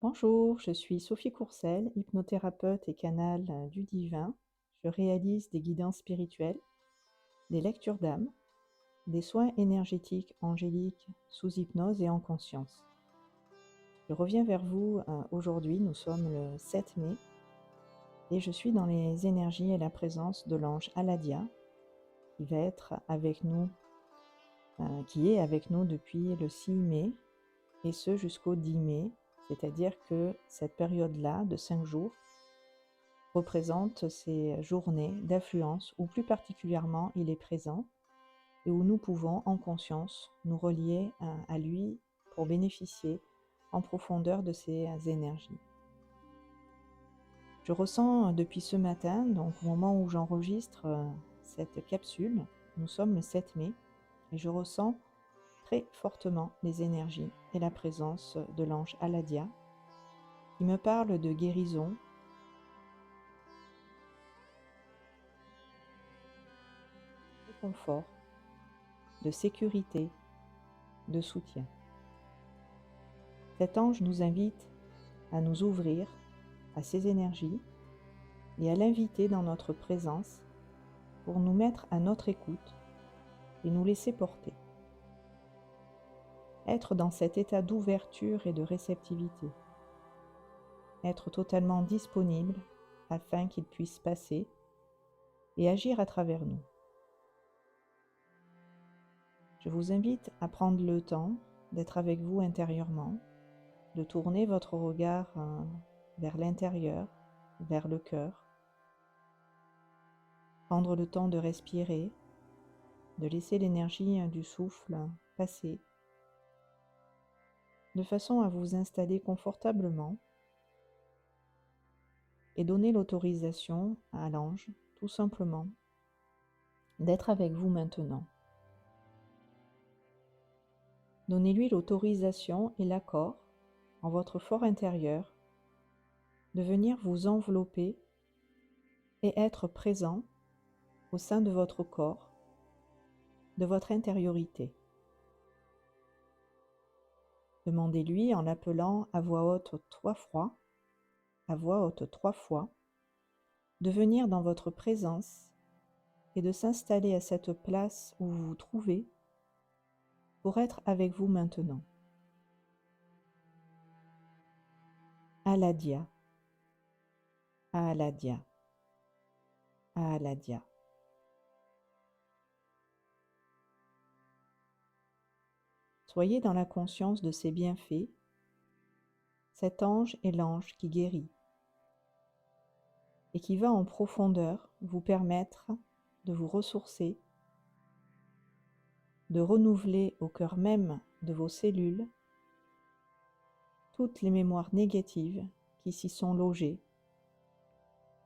Bonjour, je suis Sophie Courcel, hypnothérapeute et canal du divin. Je réalise des guidances spirituelles, des lectures d'âme, des soins énergétiques angéliques sous hypnose et en conscience. Je reviens vers vous aujourd'hui, nous sommes le 7 mai, et je suis dans les énergies et la présence de l'ange Aladia, qui va être avec nous, qui est avec nous depuis le 6 mai, et ce jusqu'au 10 mai, c'est-à-dire que cette période-là de 5 jours représente ces journées d'affluence où plus particulièrement il est présent et où nous pouvons en conscience nous relier à lui pour bénéficier en profondeur de ces énergies. Je ressens depuis ce matin, donc au moment où j'enregistre cette capsule, nous sommes le 7 mai, et je ressens très fortement les énergies et la présence de l'ange Aladia qui me parle de guérison, de confort, de sécurité, de soutien. Cet ange nous invite à nous ouvrir à ces énergies et à l'inviter dans notre présence pour nous mettre à notre écoute et nous laisser porter. Être dans cet état d'ouverture et de réceptivité. Être totalement disponible afin qu'il puisse passer et agir à travers nous. Je vous invite à prendre le temps d'être avec vous intérieurement, de tourner votre regard vers l'intérieur, vers le cœur, prendre le temps de respirer, de laisser l'énergie du souffle passer, de façon à vous installer confortablement et donner l'autorisation à l'ange, tout simplement, d'être avec vous maintenant. Donnez-lui l'autorisation et l'accord, en votre fort intérieur, de venir vous envelopper et être présent au sein de votre corps, de votre intériorité. Demandez-lui en l'appelant à voix haute 3 fois, de venir dans votre présence et de s'installer à cette place où vous vous trouvez pour être avec vous maintenant. Aladia, Aladia, Aladia. Soyez dans la conscience de ses bienfaits. Cet ange est l'ange qui guérit et qui va en profondeur vous permettre de vous ressourcer, de renouveler au cœur même de vos cellules toutes les mémoires négatives qui s'y sont logées,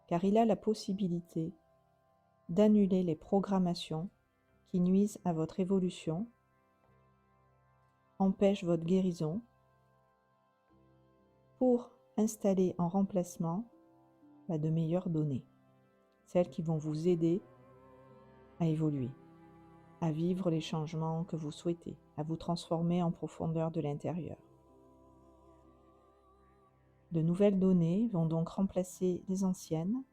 car il a la possibilité d'annuler les programmations qui nuisent à votre évolution, empêchent votre guérison, pour installer en remplacement de meilleures données, celles qui vont vous aider à évoluer, à vivre les changements que vous souhaitez, à vous transformer en profondeur de l'intérieur. De nouvelles données vont donc remplacer les anciennes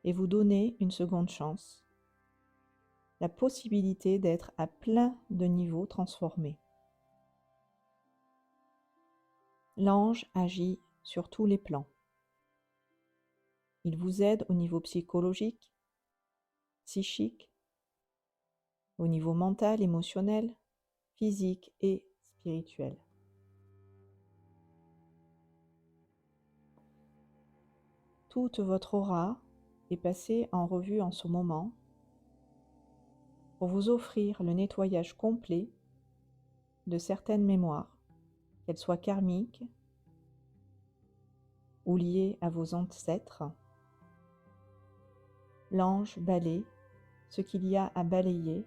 et vous donner une seconde chance, la possibilité d'être à plein de niveaux transformés. L'ange agit sur tous les plans. Il vous aide au niveau psychologique, psychique, au niveau mental, émotionnel, physique et spirituel. Toute votre aura est passée en revue en ce moment pour vous offrir le nettoyage complet de certaines mémoires, qu'elles soient karmiques ou liées à vos ancêtres. L'ange balaie ce qu'il y a à balayer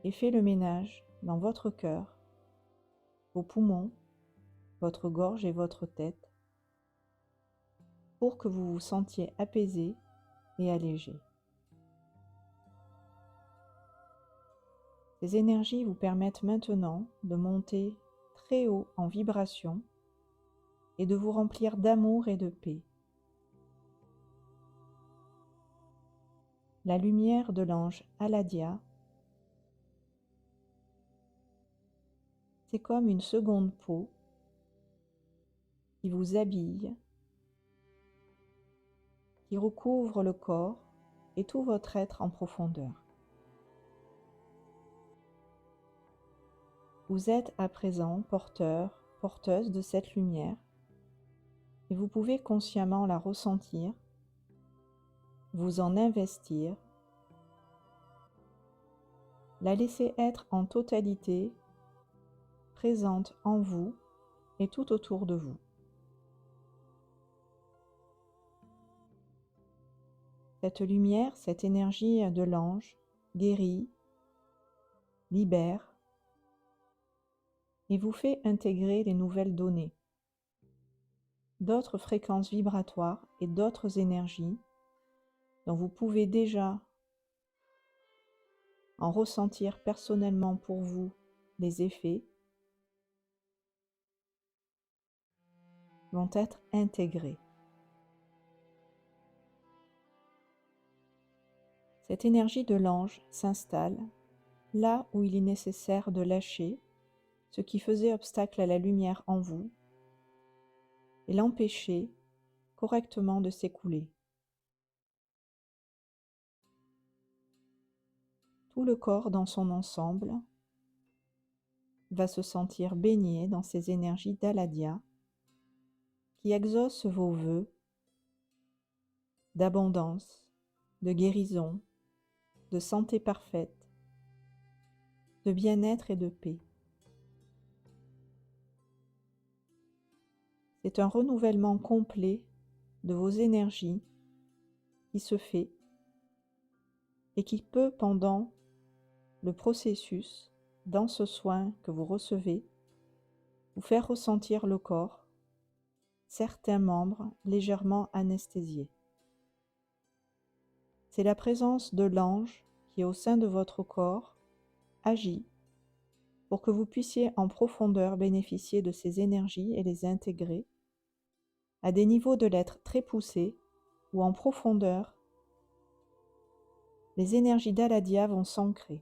et fait le ménage dans votre cœur, vos poumons, votre gorge et votre tête pour que vous vous sentiez apaisé et allégé. Ces énergies vous permettent maintenant de monter très haut en vibration et de vous remplir d'amour et de paix. La lumière de l'ange Aladia, c'est comme une seconde peau qui vous habille, qui recouvre le corps et tout votre être en profondeur. Vous êtes à présent porteur, porteuse de cette lumière et vous pouvez consciemment la ressentir, vous en investir, la laisser être en totalité présente en vous et tout autour de vous. Cette lumière, cette énergie de l'ange guérit, libère et vous fait intégrer les nouvelles données, d'autres fréquences vibratoires et d'autres énergies dont vous pouvez déjà en ressentir personnellement pour vous les effets, vont être intégrés. Cette énergie de l'ange s'installe là où il est nécessaire de lâcher ce qui faisait obstacle à la lumière en vous et l'empêcher correctement de s'écouler. Tout le corps dans son ensemble va se sentir baigné dans ces énergies d'Aladia qui exaucent vos vœux d'abondance, de guérison, de santé parfaite, de bien-être et de paix. C'est un renouvellement complet de vos énergies qui se fait et qui peut, pendant le processus, dans ce soin que vous recevez, vous faire ressentir le corps, certains membres légèrement anesthésiés. C'est la présence de l'ange qui, au sein de votre corps, agit pour que vous puissiez en profondeur bénéficier de ces énergies et les intégrer à des niveaux de l'être très poussés où en profondeur, les énergies d'Aladia vont s'ancrer.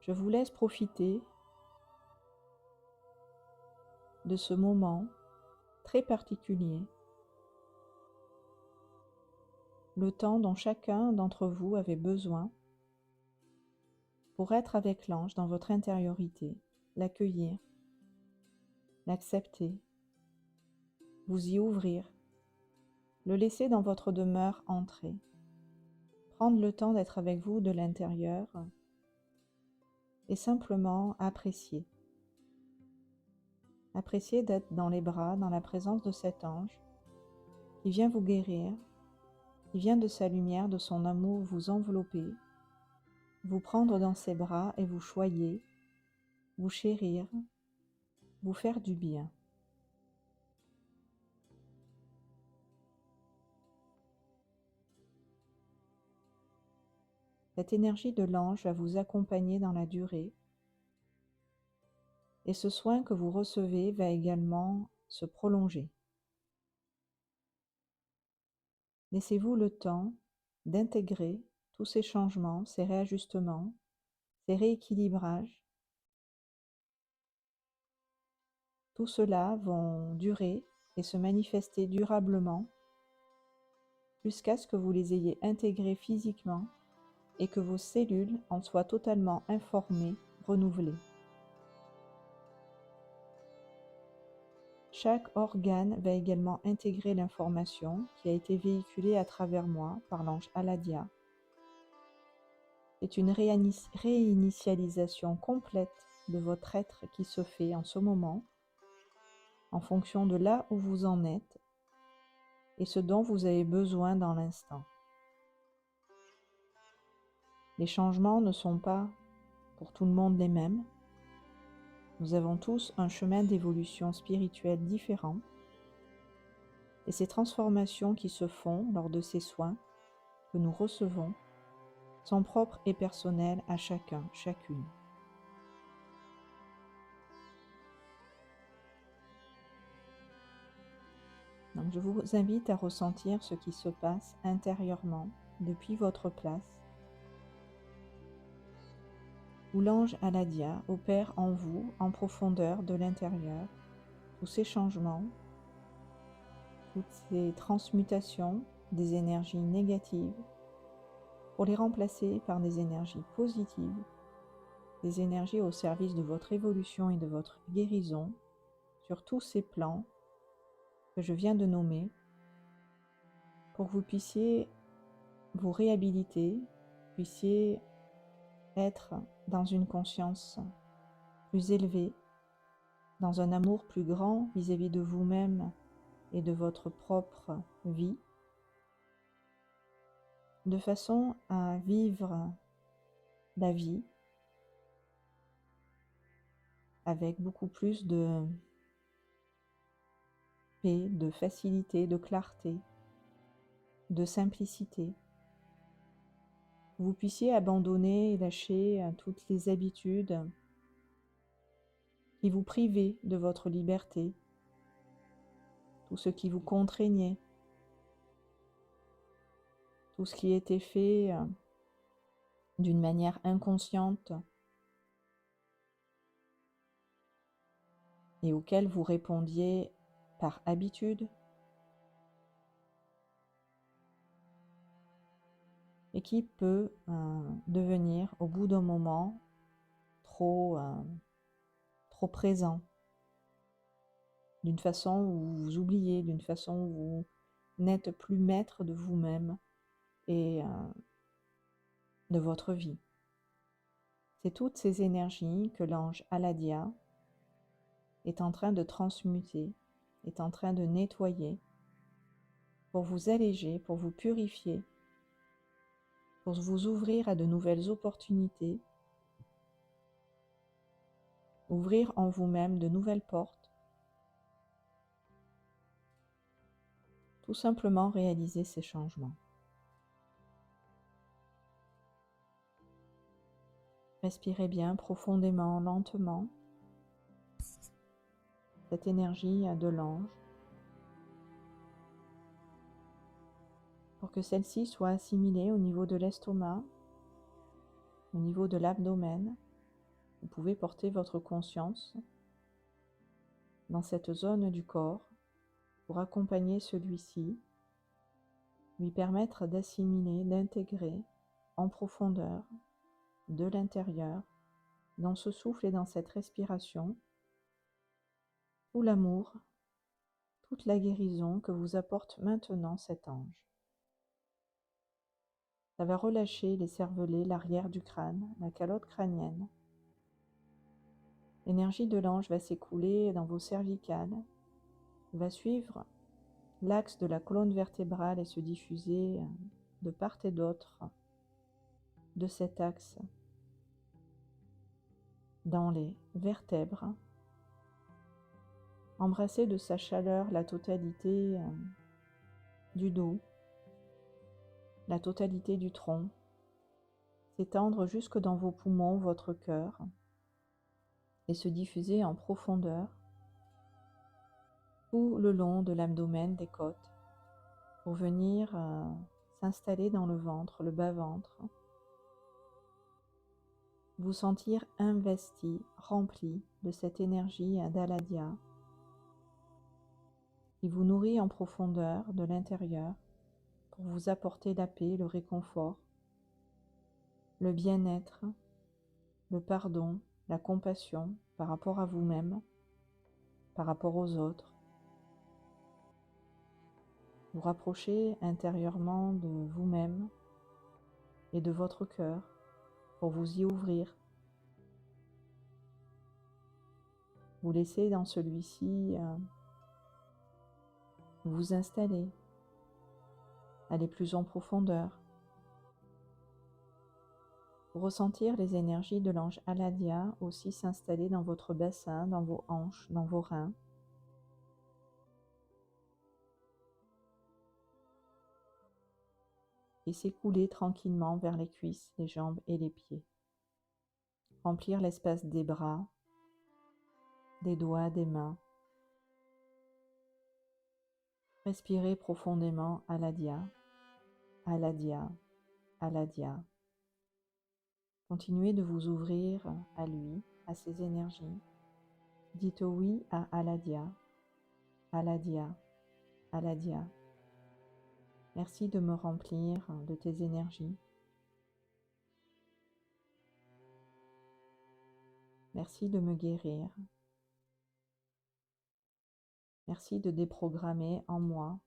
Je vous laisse profiter de ce moment très particulier, le temps dont chacun d'entre vous avait besoin pour être avec l'ange dans votre intériorité, l'accueillir, l'accepter, vous y ouvrir, le laisser dans votre demeure entrer, prendre le temps d'être avec vous de l'intérieur et simplement apprécier. Appréciez d'être dans les bras, dans la présence de cet ange qui vient vous guérir, qui vient de sa lumière, de son amour vous envelopper, vous prendre dans ses bras et vous choyer, vous chérir, vous faire du bien. Cette énergie de l'ange va vous accompagner dans la durée et ce soin que vous recevez va également se prolonger. Laissez-vous le temps d'intégrer tous ces changements, ces réajustements, ces rééquilibrages. Tout cela vont durer et se manifester durablement jusqu'à ce que vous les ayez intégrés physiquement et que vos cellules en soient totalement informées, renouvelées. Chaque organe va également intégrer l'information qui a été véhiculée à travers moi par l'ange Aladia. C'est une réinitialisation complète de votre être qui se fait en ce moment, en fonction de là où vous en êtes et ce dont vous avez besoin dans l'instant. Les changements ne sont pas pour tout le monde les mêmes. Nous avons tous un chemin d'évolution spirituelle différent et ces transformations qui se font lors de ces soins que nous recevons sont propres et personnels à chacun, chacune. Donc je vous invite à ressentir ce qui se passe intérieurement depuis votre place, où l'ange Aladia opère en vous, en profondeur de l'intérieur, tous ces changements, toutes ces transmutations des énergies négatives pour les remplacer par des énergies positives, des énergies au service de votre évolution et de votre guérison sur tous ces plans que je viens de nommer, pour que vous puissiez vous réhabiliter, puissiez être dans une conscience plus élevée, dans un amour plus grand vis-à-vis de vous-même et de votre propre vie, de façon à vivre la vie avec beaucoup plus de paix, de facilité, de clarté, de simplicité. Vous puissiez abandonner et lâcher toutes les habitudes qui vous privaient de votre liberté, tout ce qui vous contraignait, tout ce qui était fait d'une manière inconsciente et auquel vous répondiez par habitude, et qui peut devenir au bout d'un moment trop présent, d'une façon où vous vous oubliez, d'une façon où vous n'êtes plus maître de vous-même et de votre vie. C'est toutes ces énergies que l'ange Aladia est en train de transmuter, est en train de nettoyer pour vous alléger, pour vous purifier, pour vous ouvrir à de nouvelles opportunités, ouvrir en vous-même de nouvelles portes, tout simplement réaliser ces changements. Respirez bien profondément, lentement, cette énergie de l'ange, pour que celle-ci soit assimilée au niveau de l'estomac, au niveau de l'abdomen. Vous pouvez porter votre conscience dans cette zone du corps pour accompagner celui-ci, lui permettre d'assimiler, d'intégrer en profondeur, de l'intérieur, dans ce souffle et dans cette respiration, tout l'amour, toute la guérison que vous apporte maintenant cet ange. Ça va relâcher les cervelets, l'arrière du crâne, la calotte crânienne. L'énergie de l'ange va s'écouler dans vos cervicales, va suivre l'axe de la colonne vertébrale et se diffuser de part et d'autre de cet axe dans les vertèbres, embrasser de sa chaleur la totalité du dos, la totalité du tronc, s'étendre jusque dans vos poumons, votre cœur, et se diffuser en profondeur tout le long de l'abdomen, des côtes, pour venir s'installer dans le ventre, le bas-ventre, vous sentir investi, rempli de cette énergie d'Aladia qui vous nourrit en profondeur de l'intérieur pour vous apporter la paix, le réconfort, le bien-être, le pardon, la compassion par rapport à vous-même, par rapport aux autres. Vous rapprochez intérieurement de vous-même et de votre cœur pour vous y ouvrir. Vous laissez dans celui-ci vous installer, aller plus en profondeur, pour ressentir les énergies de l'ange Aladia aussi s'installer dans votre bassin, dans vos hanches, dans vos reins. et s'écouler tranquillement vers les cuisses, les jambes et les pieds. Remplir l'espace des bras, des doigts, des mains. Respirez profondément Aladia, Aladia, Aladia. Continuez de vous ouvrir à lui, à ses énergies. Dites oui à Aladia, Aladia, Aladia. Merci de me remplir de tes énergies. Merci de me guérir. Merci de déprogrammer en moi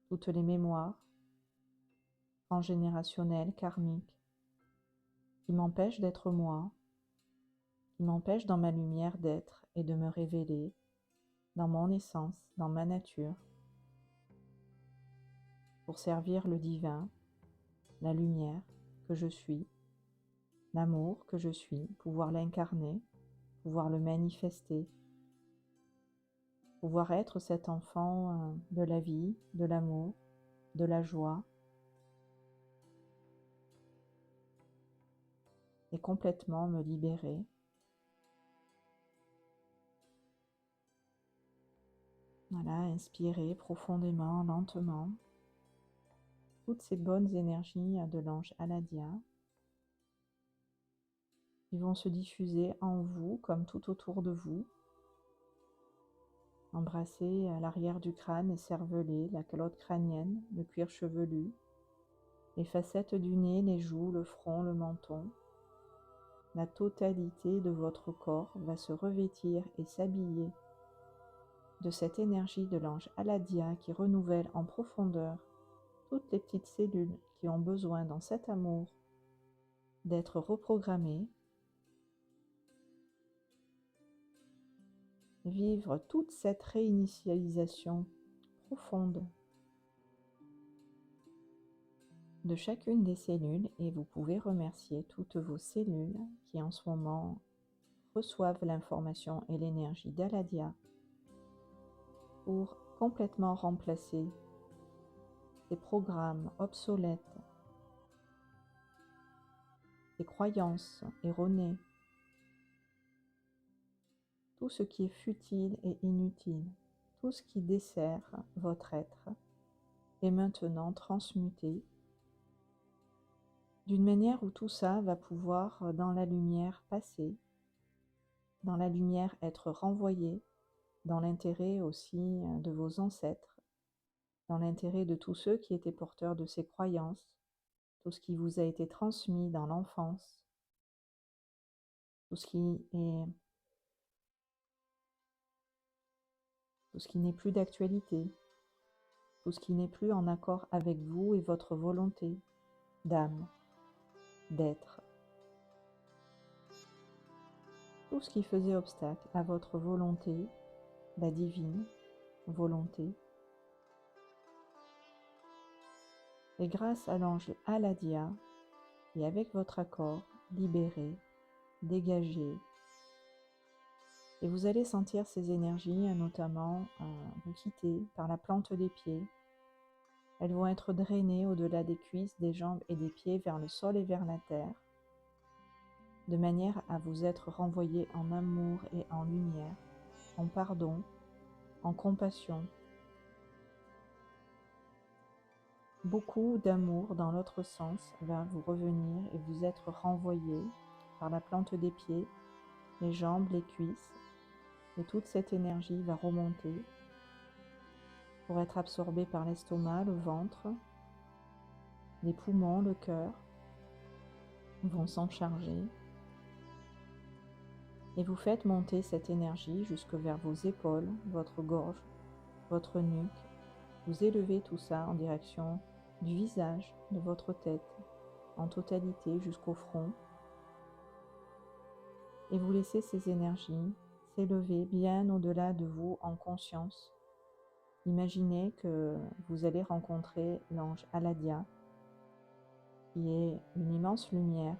toutes les mémoires transgénérationnelles, karmiques, qui m'empêchent d'être moi, qui m'empêchent dans ma lumière d'être et de me révéler dans mon essence, dans ma nature, pour servir le divin, la lumière que je suis, l'amour que je suis, pouvoir l'incarner, pouvoir le manifester, pouvoir être cet enfant de la vie, de l'amour, de la joie, et complètement me libérer. Voilà, inspirez profondément, lentement, toutes ces bonnes énergies de l'ange Aladia qui vont se diffuser en vous comme tout autour de vous. Embrassez l'arrière du crâne écervelé, la calotte crânienne, le cuir chevelu, les facettes du nez, les joues, le front, le menton. La totalité de votre corps va se revêtir et s'habiller de cette énergie de l'ange Aladia qui renouvelle en profondeur toutes les petites cellules qui ont besoin dans cet amour d'être reprogrammées, vivre toute cette réinitialisation profonde de chacune des cellules, et vous pouvez remercier toutes vos cellules qui en ce moment reçoivent l'information et l'énergie d'Aladia pour complètement remplacer ces programmes obsolètes, ces croyances erronées, tout ce qui est futile et inutile, tout ce qui dessert votre être est maintenant transmuté d'une manière où tout ça va pouvoir dans la lumière passer, dans la lumière être renvoyé, dans l'intérêt aussi de vos ancêtres, dans l'intérêt de tous ceux qui étaient porteurs de ces croyances, tout ce qui vous a été transmis dans l'enfance, tout ce qui n'est plus d'actualité, tout ce qui n'est plus en accord avec vous et votre volonté d'âme, d'être. Tout ce qui faisait obstacle à votre volonté, la divine volonté. Et grâce à l'ange Aladia, et avec votre accord, libérez, dégagez. Et vous allez sentir ces énergies, notamment vous quitter par la plante des pieds. Elles vont être drainées au-delà des cuisses, des jambes et des pieds vers le sol et vers la terre, de manière à vous être renvoyés en amour et en lumière, en pardon, en compassion. Beaucoup d'amour dans l'autre sens va vous revenir et vous être renvoyé par la plante des pieds, les jambes, les cuisses, et toute cette énergie va remonter pour être absorbée par l'estomac, le ventre, les poumons, le cœur vont s'en charger. Et vous faites monter cette énergie jusque vers vos épaules, votre gorge, votre nuque. Vous élevez tout ça en direction du visage, de votre tête, en totalité jusqu'au front. Et vous laissez ces énergies s'élever bien au-delà de vous en conscience. Imaginez que vous allez rencontrer l'ange Aladia, qui est une immense lumière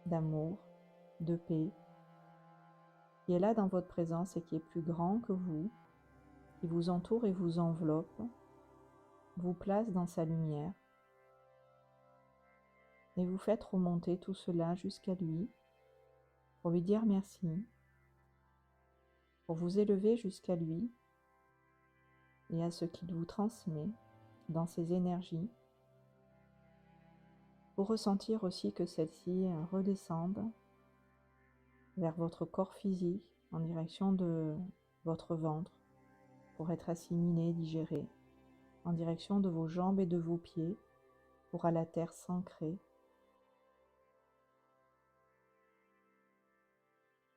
d'amour, de paix, qui est là dans votre présence et qui est plus grand que vous, qui vous entoure et vous enveloppe, vous place dans sa lumière, et vous faites remonter tout cela jusqu'à lui pour lui dire merci, pour vous élever jusqu'à lui et à ce qu'il vous transmet dans ses énergies, pour ressentir aussi que celles-ci redescendent vers votre corps physique en direction de votre ventre pour être assimilées, digérées, en direction de vos jambes et de vos pieds pour à la terre s'ancrer.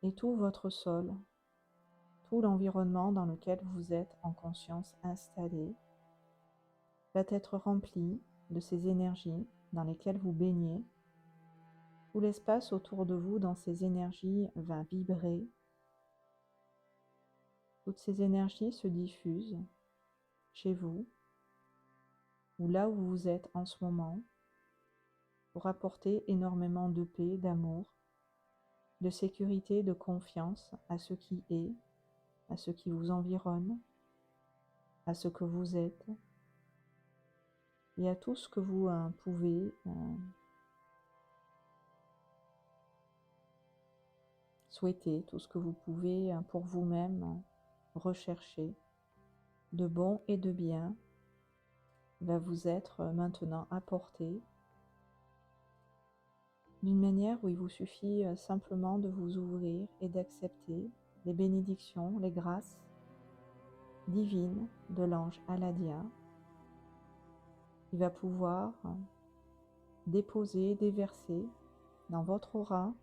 Et tout votre sol, tout l'environnement dans lequel vous êtes en conscience installé, va être rempli de ces énergies dans lesquelles vous baignez. Tout l'espace autour de vous dans ces énergies va vibrer. Toutes ces énergies se diffusent chez vous ou là où vous êtes en ce moment pour apporter énormément de paix, d'amour, de sécurité, de confiance à ce qui est, à ce qui vous environne, à ce que vous êtes et à tout ce que vous pouvez souhaiter, tout ce que vous pouvez pour vous-même rechercher de bon et de bien va vous être maintenant apporté d'une manière où il vous suffit simplement de vous ouvrir et d'accepter les bénédictions, les grâces divines de l'ange Aladia qui va pouvoir déposer, déverser dans votre aura,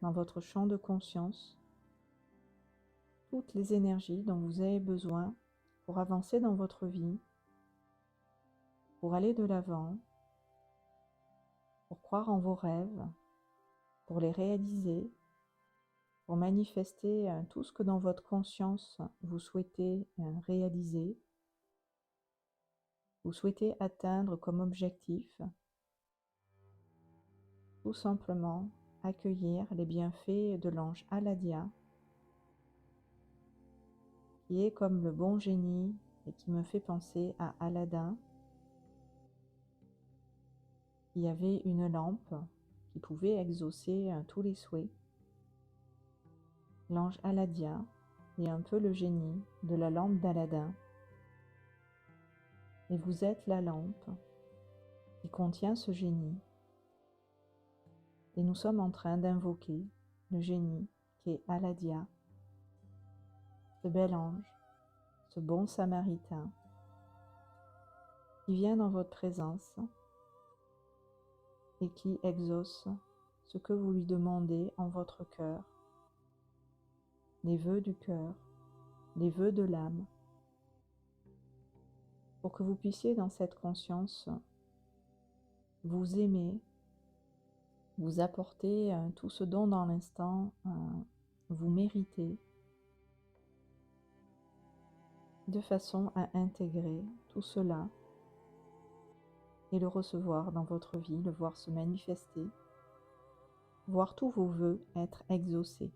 dans votre champ de conscience, toutes les énergies dont vous avez besoin pour avancer dans votre vie, pour aller de l'avant, pour croire en vos rêves, pour les réaliser, pour manifester tout ce que dans votre conscience vous souhaitez réaliser, vous souhaitez atteindre comme objectif. Tout simplement accueillir les bienfaits de l'ange Aladia, qui est comme le bon génie et qui me fait penser à Aladdin, qui avait une lampe qui pouvait exaucer tous les souhaits. L'ange Aladia est un peu le génie de la lampe d'Aladin. Et vous êtes la lampe qui contient ce génie. Et nous sommes en train d'invoquer le génie qui est Aladia, ce bel ange, ce bon samaritain, qui vient dans votre présence et qui exauce ce que vous lui demandez en votre cœur, les vœux du cœur, les vœux de l'âme, pour que vous puissiez dans cette conscience vous aimer, vous apporter tout ce dont dans l'instant vous méritez, de façon à intégrer tout cela et le recevoir dans votre vie, le voir se manifester, voir tous vos vœux être exaucés.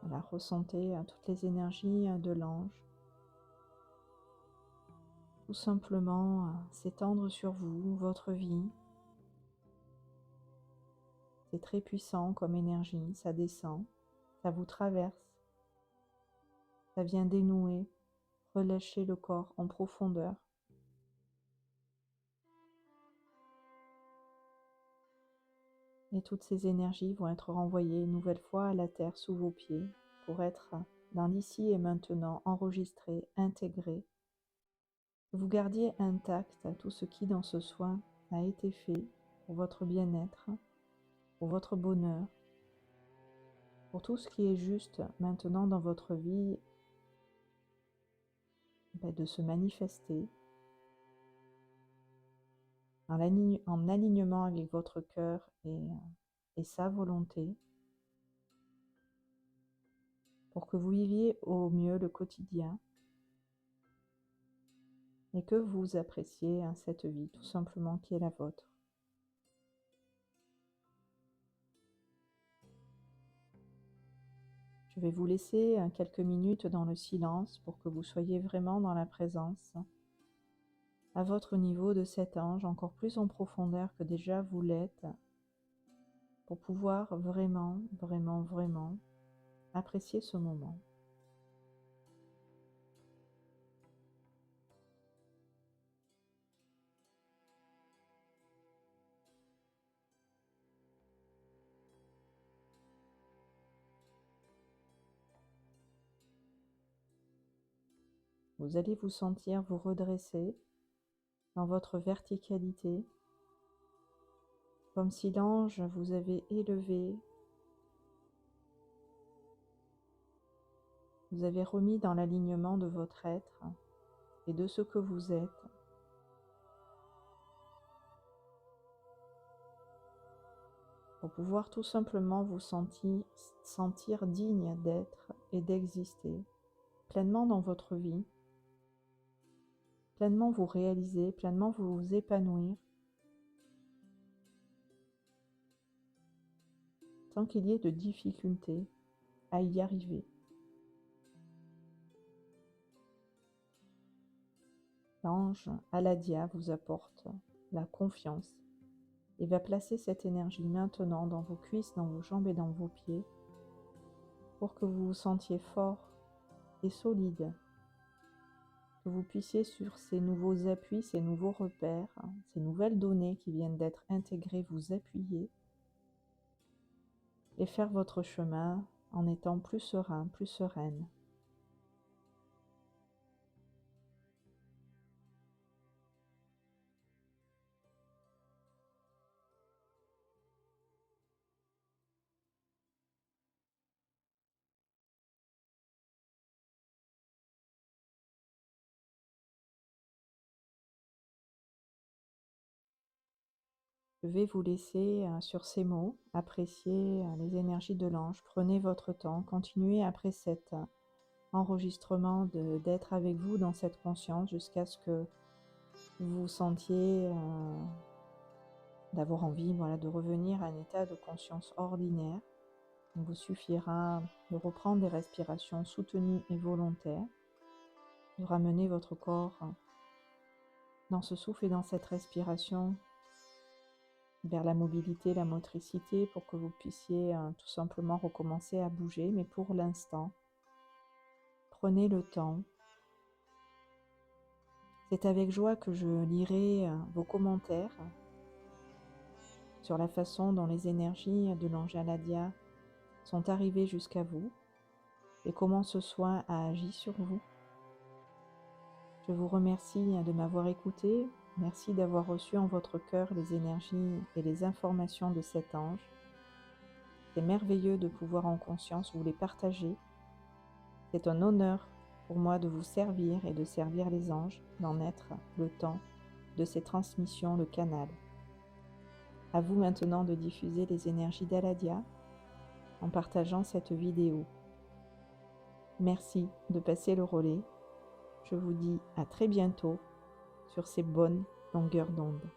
Voilà, ressentez toutes les énergies de l'ange, tout simplement s'étendre sur vous, votre vie. C'est très puissant comme énergie, ça descend, ça vous traverse, ça vient dénouer, relâcher le corps en profondeur. Et toutes ces énergies vont être renvoyées une nouvelle fois à la terre sous vos pieds pour être dans l'ici et maintenant enregistrées, intégrées. Que vous gardiez intact tout ce qui dans ce soin a été fait pour votre bien-être, pour votre bonheur, pour tout ce qui est juste maintenant dans votre vie, de se manifester en alignement avec votre cœur et sa volonté, pour que vous viviez au mieux le quotidien et que vous appréciez cette vie tout simplement qui est la vôtre. Je vais vous laisser quelques minutes dans le silence pour que vous soyez vraiment dans la présence, à votre niveau de cet ange, encore plus en profondeur que déjà vous l'êtes, pour pouvoir vraiment, vraiment, vraiment apprécier ce moment. Vous allez vous sentir vous redresser dans votre verticalité, comme si l'ange vous avait élevé, vous avez remis dans l'alignement de votre être et de ce que vous êtes. Pour pouvoir tout simplement vous sentir digne d'être et d'exister pleinement dans votre vie, pleinement vous réaliser, pleinement vous épanouir, sans qu'il y ait de difficultés à y arriver. L'ange Aladia vous apporte la confiance et va placer cette énergie maintenant dans vos cuisses, dans vos jambes et dans vos pieds pour que vous vous sentiez fort et solide, que vous puissiez sur ces nouveaux appuis, ces nouveaux repères, ces nouvelles données qui viennent d'être intégrées, vous appuyer et faire votre chemin en étant plus serein, plus sereine. Je vais vous laisser sur ces mots apprécier les énergies de l'ange. Prenez votre temps, continuez après cet enregistrement d'être avec vous dans cette conscience jusqu'à ce que vous vous sentiez d'avoir envie de revenir à un état de conscience ordinaire. Il vous suffira de reprendre des respirations soutenues et volontaires, de ramener votre corps dans ce souffle et dans cette respiration vers la mobilité, la motricité pour que vous puissiez tout simplement recommencer à bouger. Mais pour l'instant, prenez le temps. C'est avec joie que je lirai vos commentaires sur la façon dont les énergies de l'ange Aladia sont arrivées jusqu'à vous et comment ce soin a agi sur vous. Je vous remercie de m'avoir écouté. Merci d'avoir reçu en votre cœur les énergies et les informations de cet ange. C'est merveilleux de pouvoir en conscience vous les partager. C'est un honneur pour moi de vous servir et de servir les anges, d'en être le temps de ces transmissions, le canal. À vous maintenant de diffuser les énergies d'Aladia en partageant cette vidéo. Merci de passer le relais. Je vous dis à très bientôt sur ces bonnes longueurs d'onde.